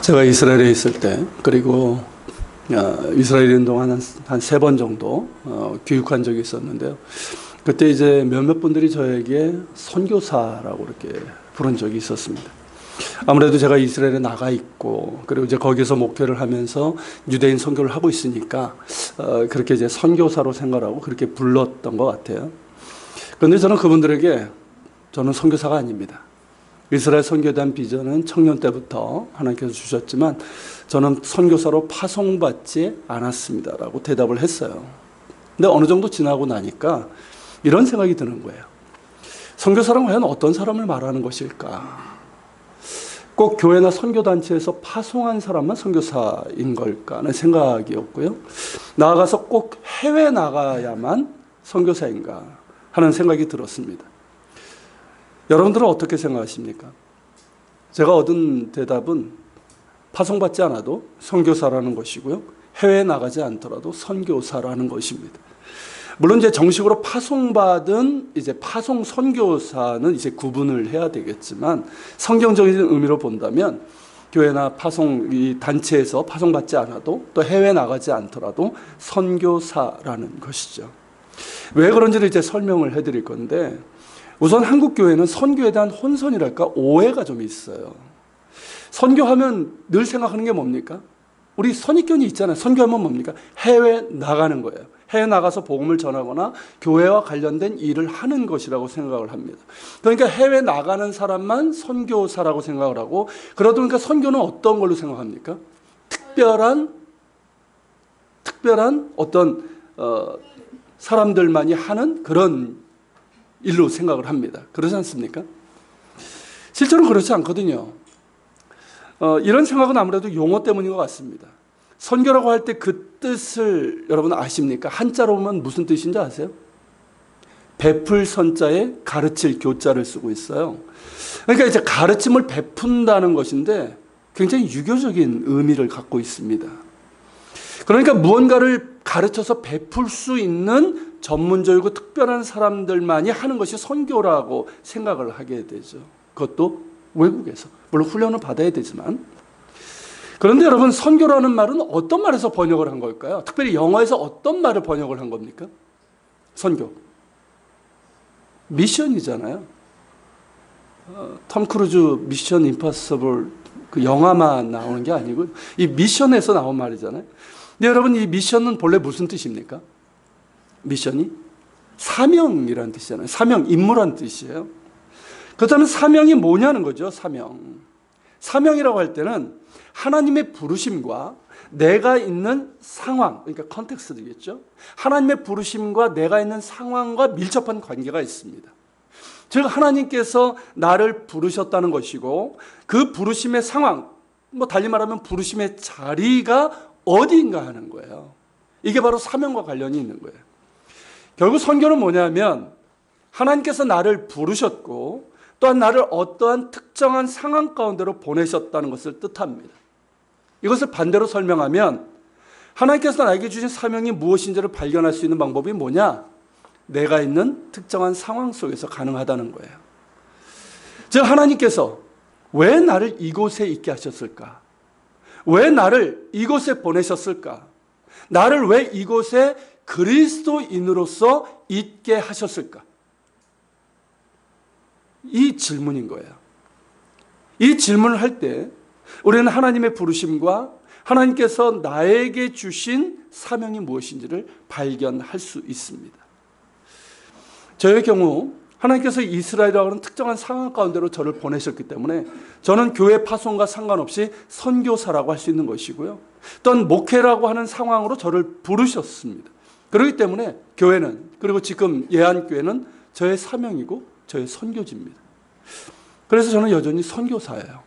제가 이스라엘에 있을 때, 그리고 이스라엘 운동 한 세 번 정도 교육한 적이 있었는데요. 그때 이제 몇몇 분들이 저에게 선교사라고 이렇게 부른 적이 있었습니다. 아무래도 제가 이스라엘에 나가 있고, 그리고 이제 거기서 목회를 하면서 유대인 선교를 하고 있으니까 그렇게 이제 선교사로 생각하고 그렇게 불렀던 것 같아요. 그런데 저는 그분들에게 저는 선교사가 아닙니다. 이스라엘 선교에 대한 비전은 청년 때부터 하나님께서 주셨지만 저는 선교사로 파송받지 않았습니다라고 대답을 했어요. 근데 어느 정도 지나고 나니까 이런 생각이 드는 거예요. 선교사란 과연 어떤 사람을 말하는 것일까? 꼭 교회나 선교단체에서 파송한 사람만 선교사인 걸까 하는 생각이었고요. 나아가서 꼭 해외 나가야만 선교사인가 하는 생각이 들었습니다. 여러분들은 어떻게 생각하십니까? 제가 얻은 대답은 파송받지 않아도 선교사라는 것이고요. 해외에 나가지 않더라도 선교사라는 것입니다. 물론 이제 정식으로 파송받은 이제 파송 선교사는 이제 구분을 해야 되겠지만 성경적인 의미로 본다면 교회나 파송 이 단체에서 파송받지 않아도 또 해외에 나가지 않더라도 선교사라는 것이죠. 왜 그런지를 이제 설명을 해드릴 건데, 우선 한국 교회는 선교에 대한 혼선이랄까 오해가 좀 있어요. 선교하면 늘 생각하는 게 뭡니까? 우리 선입견이 있잖아요. 선교하면 뭡니까? 해외 나가는 거예요. 해외 나가서 복음을 전하거나 교회와 관련된 일을 하는 것이라고 생각을 합니다. 그러니까 해외 나가는 사람만 선교사라고 생각을 하고, 그러다 보니까 선교는 어떤 걸로 생각합니까? 특별한 어떤 사람들만이 하는 그런 일로 생각을 합니다. 그렇지 않습니까? 실제로는 그렇지 않거든요. 이런 생각은 아무래도 용어 때문인 것 같습니다. 선교라고 할 때 그 뜻을 여러분 아십니까? 한자로 보면 무슨 뜻인지 아세요? 베풀 선자에 가르칠 교자를 쓰고 있어요. 그러니까 이제 가르침을 베푼다는 것인데 굉장히 유교적인 의미를 갖고 있습니다. 그러니까 무언가를 가르쳐서 베풀 수 있는 전문적이고 특별한 사람들만이 하는 것이 선교라고 생각을 하게 되죠. 그것도 외국에서. 물론 훈련을 받아야 되지만. 그런데 여러분, 선교라는 말은 어떤 말에서 번역을 한 걸까요? 특별히 영어에서 어떤 말을 번역을 한 겁니까? 선교. 미션이잖아요. 톰 크루즈 미션 임파서블 그 영화만 나오는 게 아니고 이 미션에서 나온 말이잖아요. 근데 여러분, 이 미션은 본래 무슨 뜻입니까? 미션이 사명이라는 뜻이잖아요. 사명, 임무라는 뜻이에요. 그렇다면 사명이 뭐냐는 거죠. 사명이라고 할 때는 하나님의 부르심과 내가 있는 상황, 그러니까 컨텍스트겠죠. 하나님의 부르심과 내가 있는 상황과 밀접한 관계가 있습니다. 즉 하나님께서 나를 부르셨다는 것이고, 그 부르심의 상황, 달리 말하면 부르심의 자리가 어디인가 하는 거예요. 이게 바로 사명과 관련이 있는 거예요. 결국 선교는 뭐냐면 하나님께서 나를 부르셨고 또한 나를 어떠한 특정한 상황 가운데로 보내셨다는 것을 뜻합니다. 이것을 반대로 설명하면 하나님께서 나에게 주신 사명이 무엇인지를 발견할 수 있는 방법이 뭐냐? 내가 있는 특정한 상황 속에서 가능하다는 거예요. 즉 하나님께서 왜 나를 이곳에 있게 하셨을까? 왜 나를 이곳에 보내셨을까? 나를 왜 이곳에 그리스도인으로서 있게 하셨을까? 이 질문인 거예요. 이 질문을 할 때 우리는 하나님의 부르심과 하나님께서 나에게 주신 사명이 무엇인지를 발견할 수 있습니다. 저의 경우 하나님께서 이스라엘이라고 하는 특정한 상황 가운데로 저를 보내셨기 때문에 저는 교회 파송과 상관없이 선교사라고 할 수 있는 것이고요. 또한 목회라고 하는 상황으로 저를 부르셨습니다. 그렇기 때문에 교회는, 그리고 지금 예안교회는 저의 사명이고 저의 선교지입니다. 그래서 저는 여전히 선교사예요.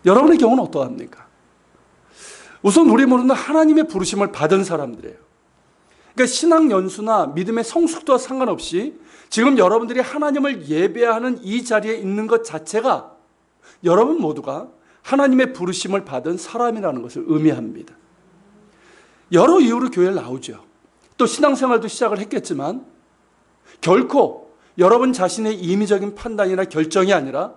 여러분의 경우는 어떠합니까? 우선 우리 모두는 하나님의 부르심을 받은 사람들이에요. 그러니까 신앙 연수나 믿음의 성숙도와 상관없이 지금 여러분들이 하나님을 예배하는 이 자리에 있는 것 자체가 여러분 모두가 하나님의 부르심을 받은 사람이라는 것을 의미합니다. 여러 이유로 교회를 나오죠. 또 신앙생활도 시작을 했겠지만 결코 여러분 자신의 임의적인 판단이나 결정이 아니라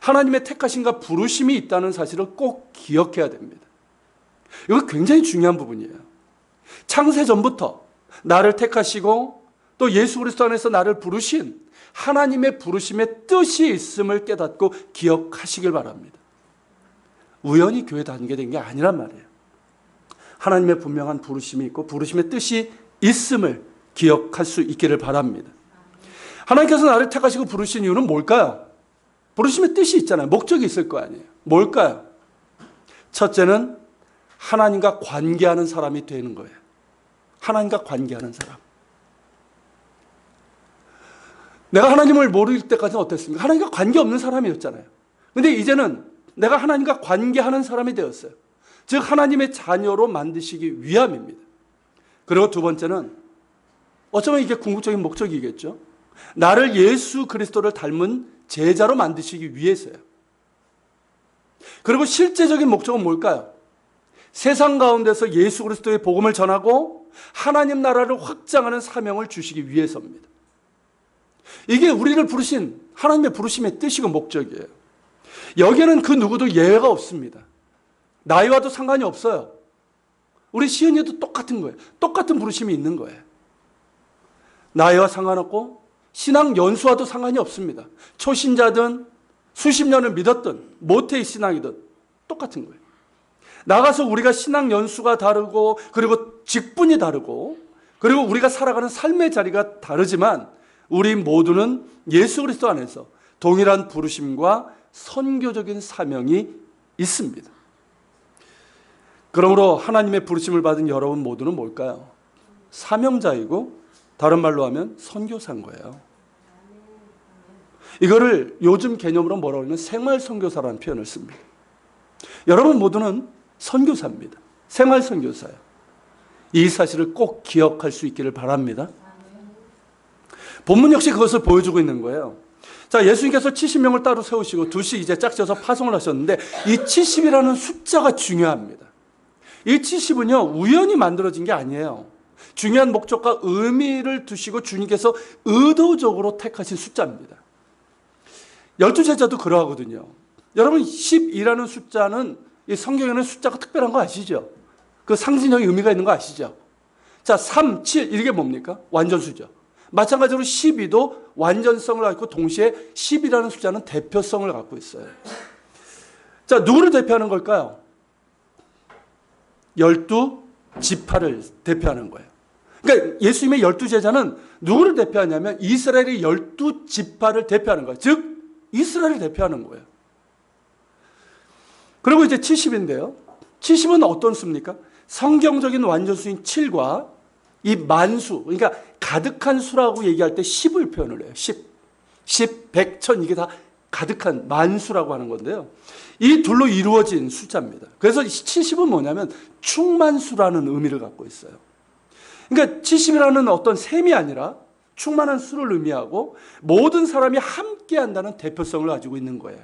하나님의 택하심과 부르심이 있다는 사실을 꼭 기억해야 됩니다. 이거 굉장히 중요한 부분이에요. 창세 전부터 나를 택하시고 또 예수 그리스도 안에서 나를 부르신 하나님의 부르심의 뜻이 있음을 깨닫고 기억하시길 바랍니다. 우연히 교회 다니게 된 게 아니란 말이에요. 하나님의 분명한 부르심이 있고 부르심의 뜻이 있음을 기억할 수 있기를 바랍니다. 하나님께서 나를 택하시고 부르신 이유는 뭘까요? 부르심의 뜻이 있잖아요. 목적이 있을 거 아니에요. 뭘까요? 첫째는 하나님과 관계하는 사람이 되는 거예요. 하나님과 관계하는 사람. 내가 하나님을 모를 때까지는 어땠습니까? 하나님과 관계없는 사람이었잖아요. 근데 이제는 내가 하나님과 관계하는 사람이 되었어요. 즉 하나님의 자녀로 만드시기 위함입니다. 그리고 두 번째는 어쩌면 이게 궁극적인 목적이겠죠. 나를 예수 그리스도를 닮은 제자로 만드시기 위해서요. 그리고 실제적인 목적은 뭘까요? 세상 가운데서 예수 그리스도의 복음을 전하고 하나님 나라를 확장하는 사명을 주시기 위해서입니다. 이게 우리를 부르신 하나님의 부르심의 뜻이고 목적이에요. 여기에는 그 누구도 예외가 없습니다. 나이와도 상관이 없어요. 우리 시은이도 똑같은 거예요. 똑같은 부르심이 있는 거예요. 나이와 상관없고 신앙 연수와도 상관이 없습니다. 초신자든 수십 년을 믿었든 모태의 신앙이든 똑같은 거예요. 나가서 우리가 신앙 연수가 다르고 그리고 직분이 다르고 그리고 우리가 살아가는 삶의 자리가 다르지만 우리 모두는 예수 그리스도 안에서 동일한 부르심과 선교적인 사명이 있습니다. 그러므로 하나님의 부르심을 받은 여러분 모두는 뭘까요? 사명자이고 다른 말로 하면 선교사인 거예요. 이거를 요즘 개념으로 뭐라고 하냐면 생활 선교사라는 표현을 씁니다. 여러분 모두는 선교사입니다. 생활 선교사예요. 이 사실을 꼭 기억할 수 있기를 바랍니다. 본문 역시 그것을 보여주고 있는 거예요. 자, 예수님께서 70명을 따로 세우시고 둘씩 이제 짝져서 파송을 하셨는데 이 70이라는 숫자가 중요합니다. 이 70은요 우연히 만들어진 게 아니에요. 중요한 목적과 의미를 두시고 주님께서 의도적으로 택하신 숫자입니다. 12제자도 그러하거든요. 여러분 10이라는 숫자는 이 성경에는 숫자가 특별한 거 아시죠? 그 상징적인 의미가 있는 거 아시죠? 자, 3, 7 이게 뭡니까? 완전수죠. 마찬가지로 12도 완전성을 갖고 동시에 10이라는 숫자는 대표성을 갖고 있어요. 자, 누구를 대표하는 걸까요? 12지파를 대표하는 거예요. 그러니까 예수님의 12제자는 누구를 대표하냐면 이스라엘의 12지파를 대표하는 거예요. 즉 이스라엘을 대표하는 거예요. 그리고 이제 70인데요. 70은 어떤 수입니까? 성경적인 완전수인 7과 이 만수, 그러니까 가득한 수라고 얘기할 때 10을 표현을 해요. 10, 100, 1000 이게 다 가득한 만수라고 하는 건데요. 이 둘로 이루어진 숫자입니다. 그래서 70은 뭐냐면 충만수라는 의미를 갖고 있어요. 그러니까 70이라는 어떤 셈이 아니라 충만한 수를 의미하고 모든 사람이 함께 한다는 대표성을 가지고 있는 거예요.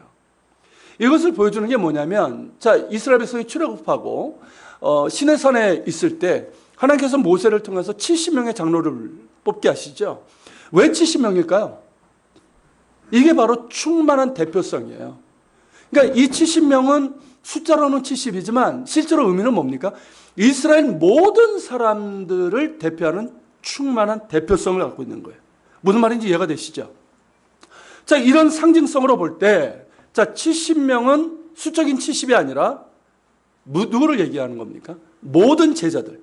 이것을 보여주는 게 뭐냐면 자, 이스라엘 백성이 출애굽하고 시내산에 있을 때 하나님께서 모세를 통해서 70명의 장로를 뽑게 하시죠. 왜 70명일까요? 이게 바로 충만한 대표성이에요. 그러니까 이 70명은 숫자로는 70이지만 실제로 의미는 뭡니까? 이스라엘 모든 사람들을 대표하는 충만한 대표성을 갖고 있는 거예요. 무슨 말인지 이해가 되시죠? 자, 이런 상징성으로 볼 때, 자, 70명은 수적인 70이 아니라 누구를 얘기하는 겁니까? 모든 제자들.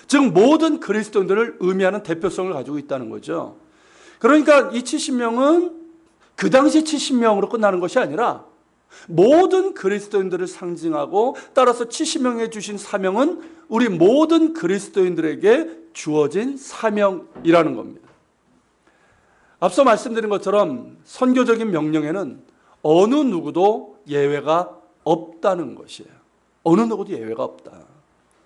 즉, 모든 그리스도인들을 의미하는 대표성을 가지고 있다는 거죠. 그러니까 이 70명은 그 당시 70명으로 끝나는 것이 아니라 모든 그리스도인들을 상징하고 따라서 70명에 주신 사명은 우리 모든 그리스도인들에게 주어진 사명이라는 겁니다. 앞서 말씀드린 것처럼 선교적인 명령에는 어느 누구도 예외가 없다는 것이에요. 어느 누구도 예외가 없다.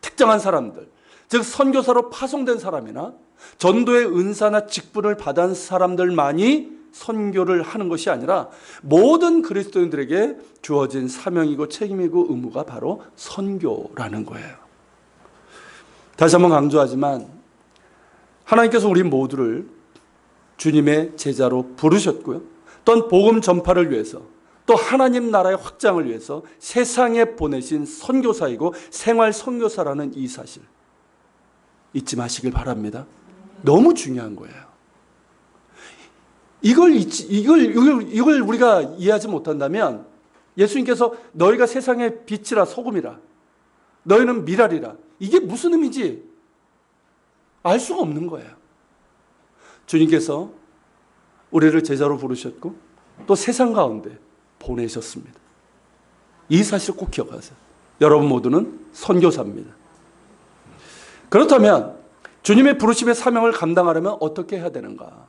특정한 사람들, 즉 선교사로 파송된 사람이나 전도의 은사나 직분을 받은 사람들만이 선교를 하는 것이 아니라 모든 그리스도인들에게 주어진 사명이고 책임이고 의무가 바로 선교라는 거예요. 다시 한번 강조하지만 하나님께서 우리 모두를 주님의 제자로 부르셨고요. 또한 복음 전파를 위해서 또 하나님 나라의 확장을 위해서 세상에 보내신 선교사이고 생활 선교사라는 이 사실 잊지 마시길 바랍니다. 너무 중요한 거예요. 이걸 우리가 이해하지 못한다면 예수님께서 너희가 세상의 빛이라 소금이라 너희는 미랄이라 이게 무슨 의미인지 알 수가 없는 거예요. 주님께서 우리를 제자로 부르셨고 또 세상 가운데 보내셨습니다. 이 사실을 꼭 기억하세요. 여러분 모두는 선교사입니다. 그렇다면 주님의 부르심의 사명을 감당하려면 어떻게 해야 되는가?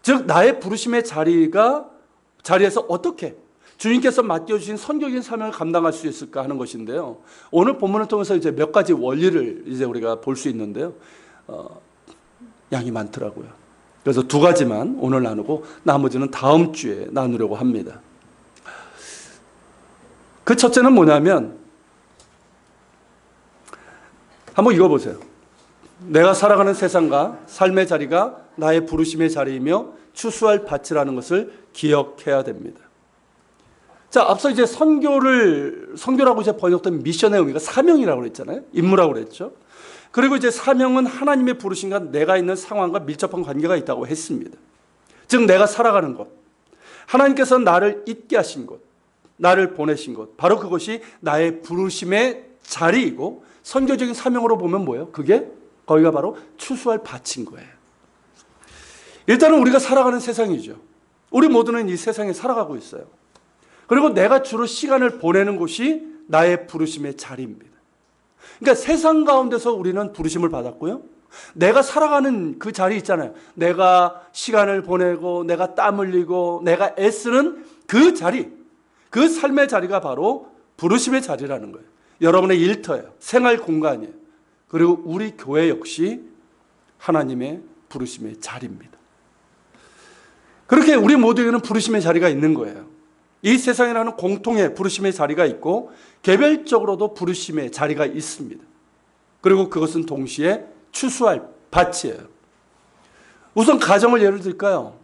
즉 나의 부르심의 자리에서 어떻게 주님께서 맡겨주신 선교적인 사명을 감당할 수 있을까 하는 것인데요. 오늘 본문을 통해서 이제 몇 가지 원리를 이제 우리가 볼 수 있는데요. 양이 많더라고요. 그래서 두 가지만 오늘 나누고 나머지는 다음 주에 나누려고 합니다. 그 첫째는 뭐냐면 한번 읽어보세요. 내가 살아가는 세상과 삶의 자리가 나의 부르심의 자리이며 추수할 밭이라는 것을 기억해야 됩니다. 자, 앞서 이제 선교라고 이제 번역된 미션의 의미가 사명이라고 그랬잖아요. 임무라고 그랬죠. 그리고 이제 사명은 하나님의 부르심과 내가 있는 상황과 밀접한 관계가 있다고 했습니다. 즉 내가 살아가는 곳, 하나님께서 나를 있게 하신 곳, 나를 보내신 곳, 바로 그것이 나의 부르심의 자리이고 선교적인 사명으로 보면 뭐예요? 거기가 바로 추수할 밭인 거예요. 일단은 우리가 살아가는 세상이죠. 우리 모두는 이 세상에 살아가고 있어요. 그리고 내가 주로 시간을 보내는 곳이 나의 부르심의 자리입니다. 그러니까 세상 가운데서 우리는 부르심을 받았고요. 내가 살아가는 그 자리 있잖아요. 내가 시간을 보내고 내가 땀 흘리고 내가 애쓰는 그 자리, 그 삶의 자리가 바로 부르심의 자리라는 거예요. 여러분의 일터예요. 생활 공간이에요. 그리고 우리 교회 역시 하나님의 부르심의 자리입니다. 그렇게 우리 모두에게는 부르심의 자리가 있는 거예요. 이 세상이라는 공통의 부르심의 자리가 있고 개별적으로도 부르심의 자리가 있습니다. 그리고 그것은 동시에 추수할 밭이에요. 우선 가정을 예를 들까요?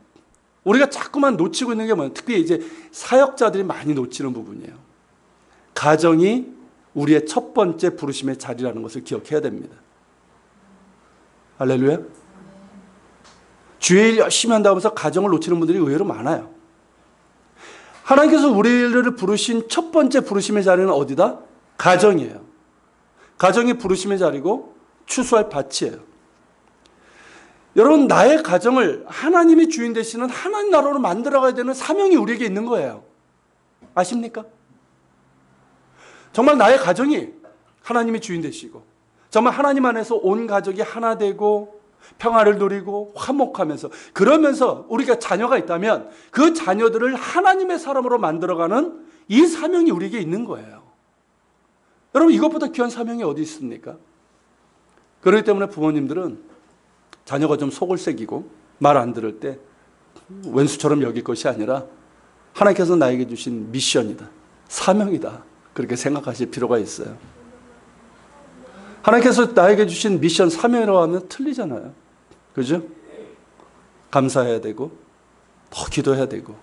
우리가 자꾸만 놓치고 있는 게 뭐예요? 특히 이제 사역자들이 많이 놓치는 부분이에요. 가정이 우리의 첫 번째 부르심의 자리라는 것을 기억해야 됩니다. 할렐루야. 주의 일 열심히 한다고 해서 가정을 놓치는 분들이 의외로 많아요. 하나님께서 우리를 부르신 첫 번째 부르심의 자리는 어디다? 가정이에요. 가정이 부르심의 자리고 추수할 밭이에요. 여러분, 나의 가정을 하나님이 주인 되시는 하나님 나라로 만들어가야 되는 사명이 우리에게 있는 거예요. 아십니까? 정말 나의 가정이 하나님이 주인 되시고 정말 하나님 안에서 온 가족이 하나 되고 평화를 누리고 화목하면서 그러면서 우리가 자녀가 있다면 그 자녀들을 하나님의 사람으로 만들어가는 이 사명이 우리에게 있는 거예요. 여러분, 이것보다 귀한 사명이 어디 있습니까? 그렇기 때문에 부모님들은 자녀가 좀 속을 새기고 말 안 들을 때 왼수처럼 여길 것이 아니라 하나님께서 나에게 주신 미션이다, 사명이다, 그렇게 생각하실 필요가 있어요. 하나님께서 나에게 주신 미션, 사명이라고 하면 틀리잖아요. 그죠? 감사해야 되고 더 기도해야 되고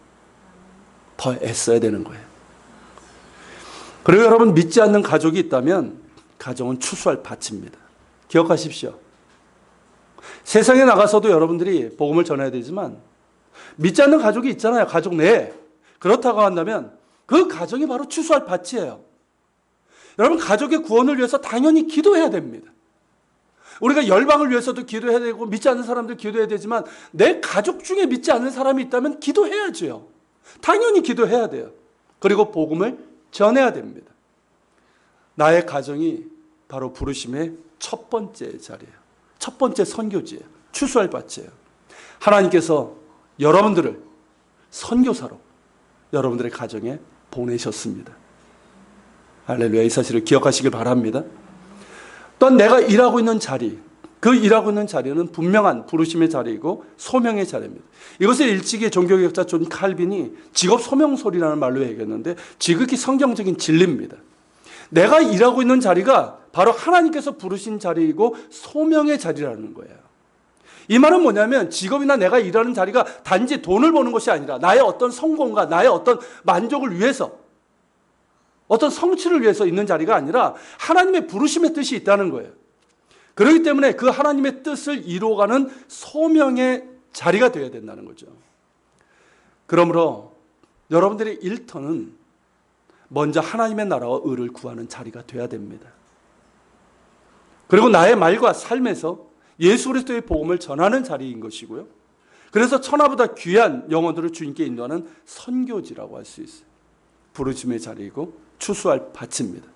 더 애써야 되는 거예요. 그리고 여러분, 믿지 않는 가족이 있다면 가정은 추수할 밭입니다. 기억하십시오. 세상에 나가서도 여러분들이 복음을 전해야 되지만 믿지 않는 가족이 있잖아요. 가족 내에. 그렇다고 한다면 그 가정이 바로 추수할 밭이에요. 여러분, 가족의 구원을 위해서 당연히 기도해야 됩니다. 우리가 열방을 위해서도 기도해야 되고 믿지 않는 사람들 기도해야 되지만 내 가족 중에 믿지 않는 사람이 있다면 기도해야죠. 당연히 기도해야 돼요. 그리고 복음을 전해야 됩니다. 나의 가정이 바로 부르심의 첫 번째 자리예요. 첫 번째 선교지예요. 추수할 밭이에요. 하나님께서 여러분들을 선교사로 여러분들의 가정에 보내셨습니다. 할렐루야. 이 사실을 기억하시길 바랍니다. 또한 내가 일하고 있는 자리, 그 일하고 있는 자리는 분명한 부르심의 자리이고 소명의 자리입니다. 이것을 일찍이 종교개혁자 존 칼빈이 직업 소명설이라는 말로 얘기했는데 지극히 성경적인 진리입니다. 내가 일하고 있는 자리가 바로 하나님께서 부르신 자리이고 소명의 자리라는 거예요. 이 말은 뭐냐면 직업이나 내가 일하는 자리가 단지 돈을 버는 것이 아니라 나의 어떤 성공과 나의 어떤 만족을 위해서, 어떤 성취를 위해서 있는 자리가 아니라 하나님의 부르심의 뜻이 있다는 거예요. 그렇기 때문에 그 하나님의 뜻을 이루어가는 소명의 자리가 되어야 된다는 거죠. 그러므로 여러분들의 일터는 먼저 하나님의 나라와 의를 구하는 자리가 되어야 됩니다. 그리고 나의 말과 삶에서 예수 그리스도의 복음을 전하는 자리인 것이고요. 그래서 천하보다 귀한 영혼들을 주님께 인도하는 선교지라고 할 수 있어요. 부르심의 자리이고 추수할 밭입니다.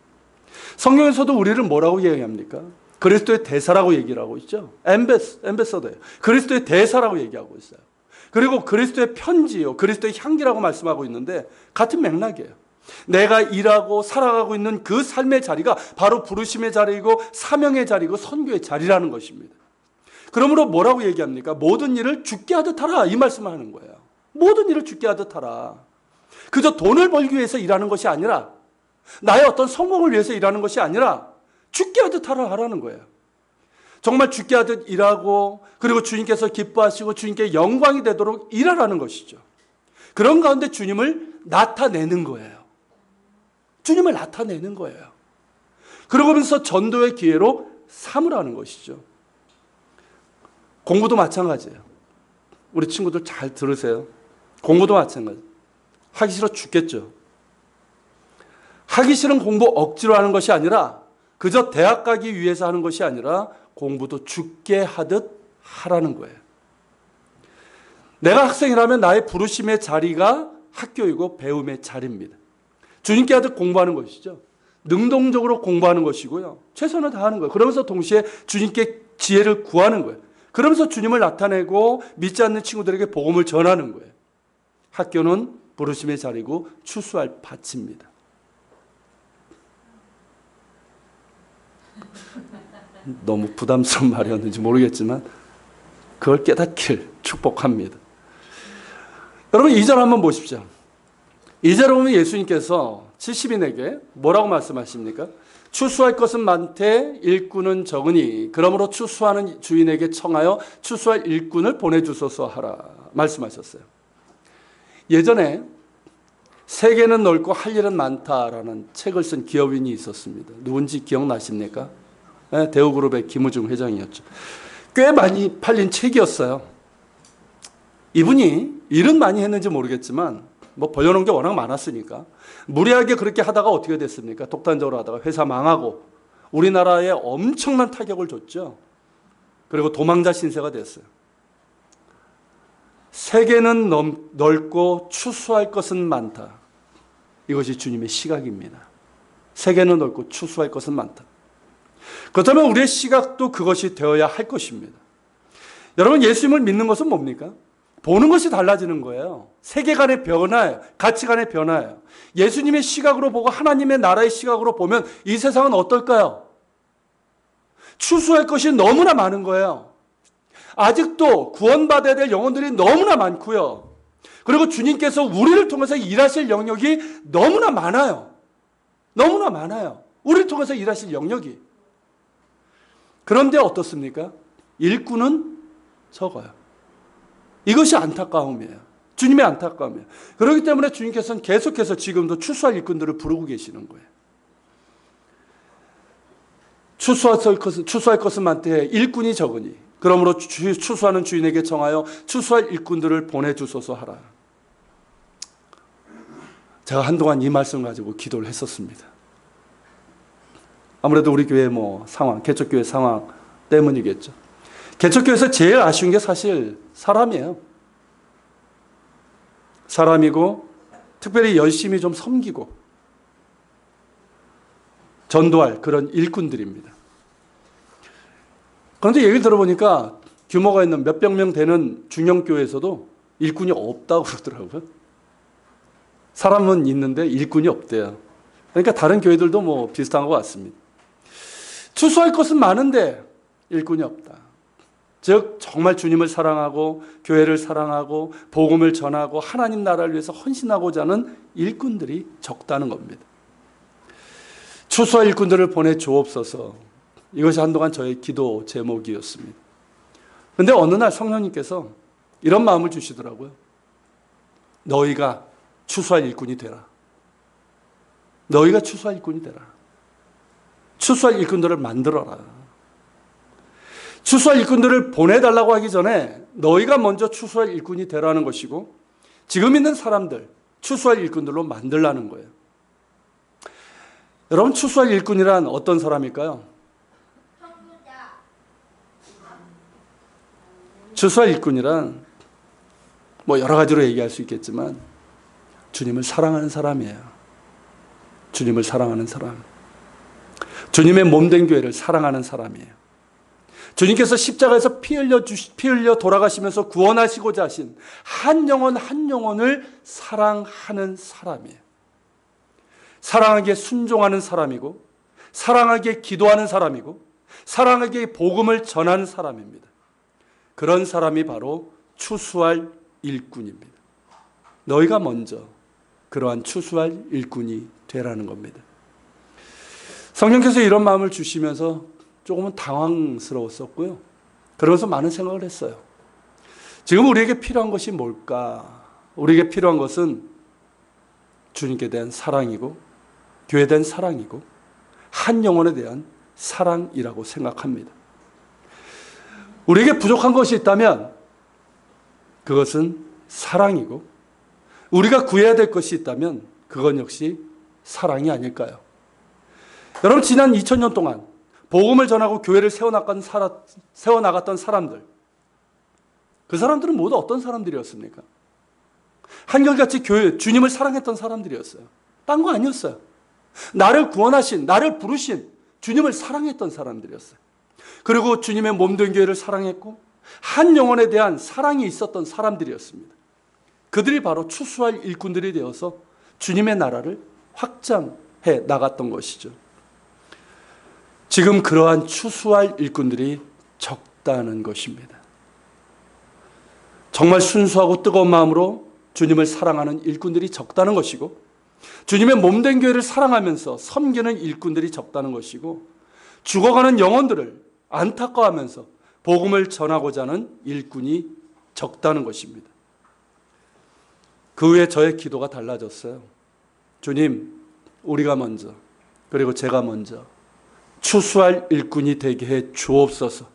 성경에서도 우리를 뭐라고 얘기합니까? 그리스도의 대사라고 얘기를 하고 있죠. 엠베서더예요. 그리스도의 대사라고 얘기하고 있어요. 그리고 그리스도의 편지요, 그리스도의 향기라고 말씀하고 있는데 같은 맥락이에요. 내가 일하고 살아가고 있는 그 삶의 자리가 바로 부르심의 자리이고 사명의 자리이고 선교의 자리라는 것입니다. 그러므로 뭐라고 얘기합니까? 모든 일을 죽게 하듯 하라, 이 말씀을 하는 거예요. 모든 일을 죽게 하듯 하라. 그저 돈을 벌기 위해서 일하는 것이 아니라, 나의 어떤 성공을 위해서 일하는 것이 아니라 죽게 하듯 하라는 거예요. 정말 죽게 하듯 일하고, 그리고 주님께서 기뻐하시고 주님께 영광이 되도록 일하라는 것이죠. 그런 가운데 주님을 나타내는 거예요. 주님을 나타내는 거예요. 그러면서 전도의 기회로 삼으라는 것이죠. 공부도 마찬가지예요. 우리 친구들 잘 들으세요. 공부도 마찬가지. 하기 싫어 죽겠죠. 하기 싫은 공부 억지로 하는 것이 아니라, 그저 대학 가기 위해서 하는 것이 아니라 공부도 죽게 하듯 하라는 거예요. 내가 학생이라면 나의 부르심의 자리가 학교이고 배움의 자리입니다. 주님께 하듯 공부하는 것이죠. 능동적으로 공부하는 것이고요. 최선을 다하는 거예요. 그러면서 동시에 주님께 지혜를 구하는 거예요. 그러면서 주님을 나타내고 믿지 않는 친구들에게 복음을 전하는 거예요. 학교는 부르심의 자리고 추수할 밭입니다. 너무 부담스러운 말이었는지 모르겠지만 그걸 깨닫길 축복합니다. 여러분 2절 한번 보십시오. 2절에 보면 예수님께서 70인에게 뭐라고 말씀하십니까? 추수할 것은 많되 일꾼은 적으니 그러므로 추수하는 주인에게 청하여 추수할 일꾼을 보내주소서 하라 말씀하셨어요. 예전에 세계는 넓고 할 일은 많다라는 책을 쓴 기업인이 있었습니다. 누군지 기억나십니까? 네, 대우그룹의 김우중 회장이었죠. 꽤 많이 팔린 책이었어요. 이분이 일은 많이 했는지 모르겠지만 뭐 벌려놓은 게 워낙 많았으니까 무리하게 그렇게 하다가 어떻게 됐습니까? 독단적으로 하다가 회사 망하고 우리나라에 엄청난 타격을 줬죠. 그리고 도망자 신세가 됐어요. 세계는 넓고 추수할 것은 많다. 이것이 주님의 시각입니다. 세계는 넓고 추수할 것은 많다. 그렇다면 우리의 시각도 그것이 되어야 할 것입니다. 여러분 예수님을 믿는 것은 뭡니까? 보는 것이 달라지는 거예요. 세계관의 변화예요. 가치관의 변화예요. 예수님의 시각으로 보고 하나님의 나라의 시각으로 보면 이 세상은 어떨까요? 추수할 것이 너무나 많은 거예요. 아직도 구원받아야 될 영혼들이 너무나 많고요. 그리고 주님께서 우리를 통해서 일하실 영역이 너무나 많아요. 너무나 많아요. 우리를 통해서 일하실 영역이. 그런데 어떻습니까? 일꾼은 적어요. 이것이 안타까움이에요. 주님의 안타까움이에요. 그렇기 때문에 주님께서는 계속해서 지금도 추수할 일꾼들을 부르고 계시는 거예요. 추수할 것은 많되 일꾼이 적으니 그러므로 추수하는 주인에게 청하여 추수할 일꾼들을 보내주소서 하라. 제가 한동안 이 말씀을 가지고 기도를 했었습니다. 아무래도 우리 교회 상황, 개척교회 상황 때문이겠죠. 개척교회에서 제일 아쉬운 게 사실 사람이에요. 사람이고 특별히 열심히 좀 섬기고 전도할 그런 일꾼들입니다. 그런데 얘기를 들어보니까 규모가 있는 몇백 명 되는 중형교회에서도 일꾼이 없다고 그러더라고요. 사람은 있는데 일꾼이 없대요. 그러니까 다른 교회들도 비슷한 것 같습니다. 추수할 것은 많은데 일꾼이 없다. 즉 정말 주님을 사랑하고 교회를 사랑하고 복음을 전하고 하나님 나라를 위해서 헌신하고자 하는 일꾼들이 적다는 겁니다. 추수할 일꾼들을 보내 주옵소서. 이것이 한동안 저의 기도 제목이었습니다. 근데 어느 날 성령님께서 이런 마음을 주시더라고요. 너희가 추수할 일꾼이 되라. 너희가 추수할 일꾼이 되라. 추수할 일꾼들을 만들어라. 추수할 일꾼들을 보내달라고 하기 전에 너희가 먼저 추수할 일꾼이 되라는 것이고, 지금 있는 사람들 추수할 일꾼들로 만들라는 거예요. 여러분, 추수할 일꾼이란 어떤 사람일까요? 추수할 일꾼이란 여러 가지로 얘기할 수 있겠지만 주님을 사랑하는 사람이에요. 주님을 사랑하는 사람. 주님의 몸된 교회를 사랑하는 사람이에요. 주님께서 십자가에서 피 흘려 돌아가시면서 구원하시고자 하신 한 영혼 한 영혼을 사랑하는 사람이에요. 사랑하기에 순종하는 사람이고, 사랑하기에 기도하는 사람이고, 사랑하기에 복음을 전하는 사람입니다. 그런 사람이 바로 추수할 일꾼입니다. 너희가 먼저 그러한 추수할 일꾼이 되라는 겁니다. 성령께서 이런 마음을 주시면서 조금은 당황스러웠었고요. 그러면서 많은 생각을 했어요. 지금 우리에게 필요한 것이 뭘까? 우리에게 필요한 것은 주님께 대한 사랑이고, 교회에 대한 사랑이고, 한 영혼에 대한 사랑이라고 생각합니다. 우리에게 부족한 것이 있다면 그것은 사랑이고, 우리가 구해야 될 것이 있다면 그건 역시 사랑이 아닐까요? 여러분, 지난 2000년 동안 복음을 전하고 교회를 세워나갔던 사람들, 그 사람들은 모두 어떤 사람들이었습니까? 한결같이 주님을 사랑했던 사람들이었어요. 딴 거 아니었어요. 나를 구원하신, 나를 부르신 주님을 사랑했던 사람들이었어요. 그리고 주님의 몸된 교회를 사랑했고 한 영혼에 대한 사랑이 있었던 사람들이었습니다. 그들이 바로 추수할 일꾼들이 되어서 주님의 나라를 확장해 나갔던 것이죠. 지금 그러한 추수할 일꾼들이 적다는 것입니다. 정말 순수하고 뜨거운 마음으로 주님을 사랑하는 일꾼들이 적다는 것이고, 주님의 몸된 교회를 사랑하면서 섬기는 일꾼들이 적다는 것이고, 죽어가는 영혼들을 안타까워하면서 복음을 전하고자 하는 일꾼이 적다는 것입니다. 그 후에 저의 기도가 달라졌어요. 주님, 우리가 먼저, 그리고 제가 먼저 추수할 일꾼이 되게 해 주옵소서.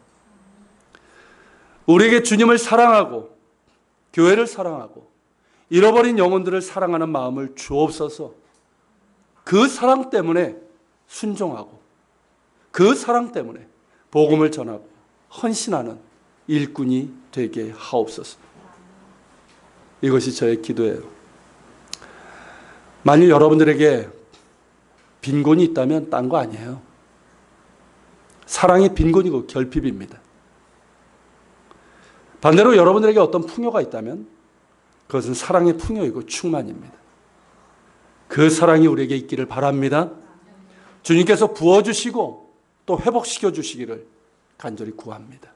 우리에게 주님을 사랑하고 교회를 사랑하고 잃어버린 영혼들을 사랑하는 마음을 주옵소서. 그 사랑 때문에 순종하고, 그 사랑 때문에 복음을 전하고 헌신하는 일꾼이 되게 하옵소서. 이것이 저의 기도예요. 만일 여러분들에게 빈곤이 있다면 딴 거 아니에요. 사랑이 빈곤이고 결핍입니다. 반대로 여러분들에게 어떤 풍요가 있다면 그것은 사랑의 풍요이고 충만입니다. 그 사랑이 우리에게 있기를 바랍니다. 주님께서 부어주시고 또 회복시켜 주시기를 간절히 구합니다.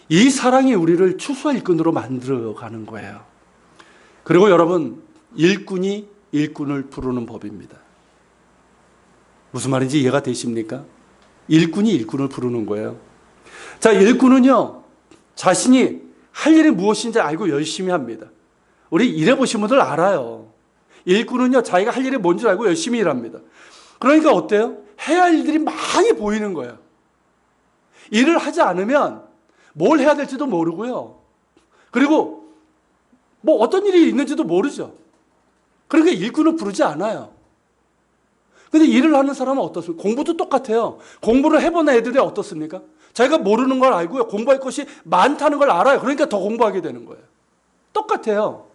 이 사랑이 우리를 추수할 일꾼으로 만들어가는 거예요. 그리고 여러분, 일꾼이 일꾼을 부르는 법입니다. 무슨 말인지 이해가 되십니까? 일꾼이 일꾼을 부르는 거예요. 자, 일꾼은요, 자신이 할 일이 무엇인지 알고 열심히 합니다. 우리 일해보신 분들 알아요. 일꾼은요, 자기가 할 일이 뭔지 알고 열심히 일합니다. 그러니까 어때요? 해야 할 일들이 많이 보이는 거예요. 일을 하지 않으면 뭘 해야 될지도 모르고요. 그리고 어떤 일이 있는지도 모르죠. 그러니까 일꾼을 부르지 않아요. 근데 일을 하는 사람은 어떻습니까? 공부도 똑같아요. 공부를 해본 애들이 어떻습니까? 자기가 모르는 걸 알고요. 공부할 것이 많다는 걸 알아요. 그러니까 더 공부하게 되는 거예요. 똑같아요.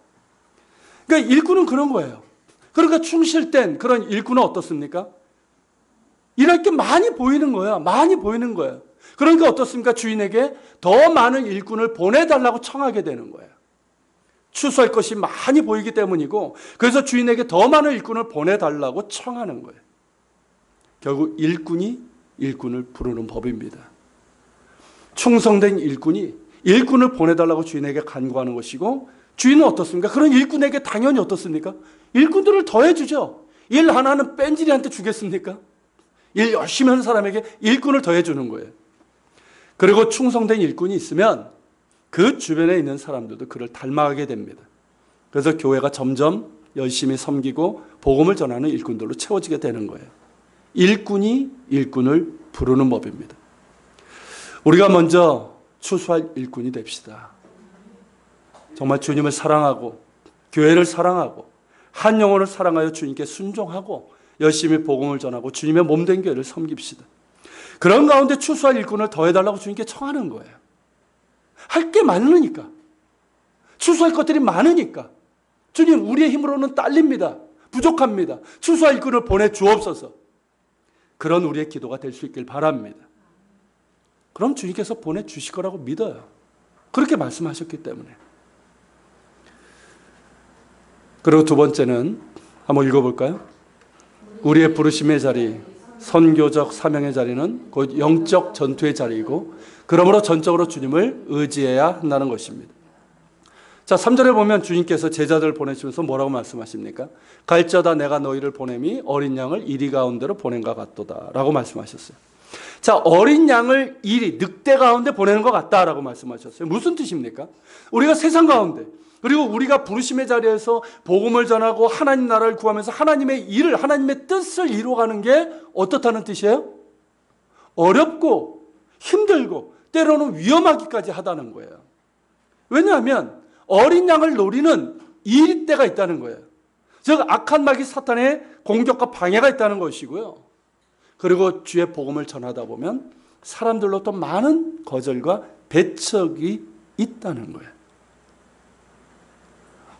그러니까 일꾼은 그런 거예요. 그러니까 충실된 그런 일꾼은 어떻습니까? 일할 게 많이 보이는 거예요. 많이 보이는 거예요. 그러니까 어떻습니까? 주인에게 더 많은 일꾼을 보내달라고 청하게 되는 거예요. 추수할 것이 많이 보이기 때문이고, 그래서 주인에게 더 많은 일꾼을 보내달라고 청하는 거예요. 결국 일꾼이 일꾼을 부르는 법입니다. 충성된 일꾼이 일꾼을 보내달라고 주인에게 간구하는 것이고, 주인은 어떻습니까? 그런 일꾼에게 당연히 어떻습니까? 일꾼들을 더해주죠. 일 하나는 뺀질이한테 주겠습니까? 일 열심히 하는 사람에게 일꾼을 더해주는 거예요. 그리고 충성된 일꾼이 있으면 그 주변에 있는 사람들도 그를 닮아가게 됩니다. 그래서 교회가 점점 열심히 섬기고 복음을 전하는 일꾼들로 채워지게 되는 거예요. 일꾼이 일꾼을 부르는 법입니다. 우리가 먼저 추수할 일꾼이 됩시다. 정말 주님을 사랑하고 교회를 사랑하고 한 영혼을 사랑하여 주님께 순종하고 열심히 복음을 전하고 주님의 몸된 교회를 섬깁시다. 그런 가운데 추수할 일꾼을 더해달라고 주님께 청하는 거예요. 할 게 많으니까. 추수할 것들이 많으니까. 주님, 우리의 힘으로는 딸립니다. 부족합니다. 추수할 일꾼을 보내주옵소서. 그런 우리의 기도가 될 수 있길 바랍니다. 그럼 주님께서 보내주실 거라고 믿어요. 그렇게 말씀하셨기 때문에. 그리고 두 번째는 한번 읽어볼까요? 우리의 부르심의 자리, 선교적 사명의 자리는 곧 영적 전투의 자리이고 그러므로 전적으로 주님을 의지해야 한다는 것입니다. 자, 3절에 보면 주님께서 제자들을 보내시면서 뭐라고 말씀하십니까? 갈지어다 내가 너희를 보냄이 어린 양을 이리 가운데로 보낸 것 같도다 라고 말씀하셨어요. 자, 어린 양을 이리 늑대 가운데 보내는 것 같다라고 말씀하셨어요. 무슨 뜻입니까? 우리가 세상 가운데 그리고 우리가 부르심의 자리에서 복음을 전하고 하나님 나라를 구하면서 하나님의 일을, 하나님의 뜻을 이루어가는 게 어떻다는 뜻이에요? 어렵고 힘들고 때로는 위험하기까지 하다는 거예요. 왜냐하면 어린 양을 노리는 이 때가 있다는 거예요. 즉 악한 마귀 사탄의 공격과 방해가 있다는 것이고요. 그리고 주의 복음을 전하다 보면 사람들로 또 많은 거절과 배척이 있다는 거예요.